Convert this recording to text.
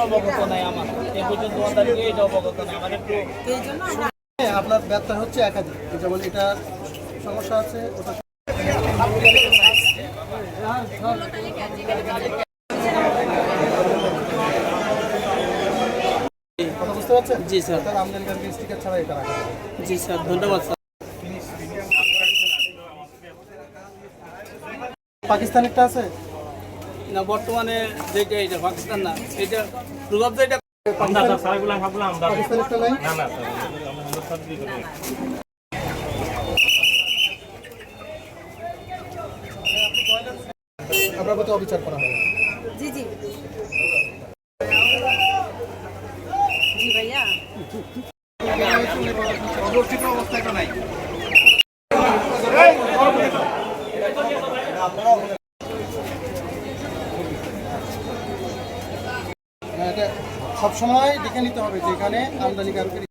অবগত নাই আমার এই পর্যন্ত আমাদেরকে এটা অবগত নাই আমার একটু আপনার ব্যবসা হচ্ছে একাধিক, যেমন এটার সমস্যা আছে ওটা কথা বুঝতে পারছেন? জি স্যার। তার আমদানিকারকে স্টিকার ছাড়া এটা রাখা যাবে। জি স্যার, ধন্যবাদ স্যার। পাকিস্তানেরটা আছে না, বর্তমানে যেটা এটা পাকিস্তান না, এটা প্রভাব এটা পাকিস্তানেরটা নাই। আপনার প্রতি অবিচার করা হবে। জি জি জি ভাইয়া এটা সবসময় দেখে নিতে হবে যেখানে আমদানিকারকের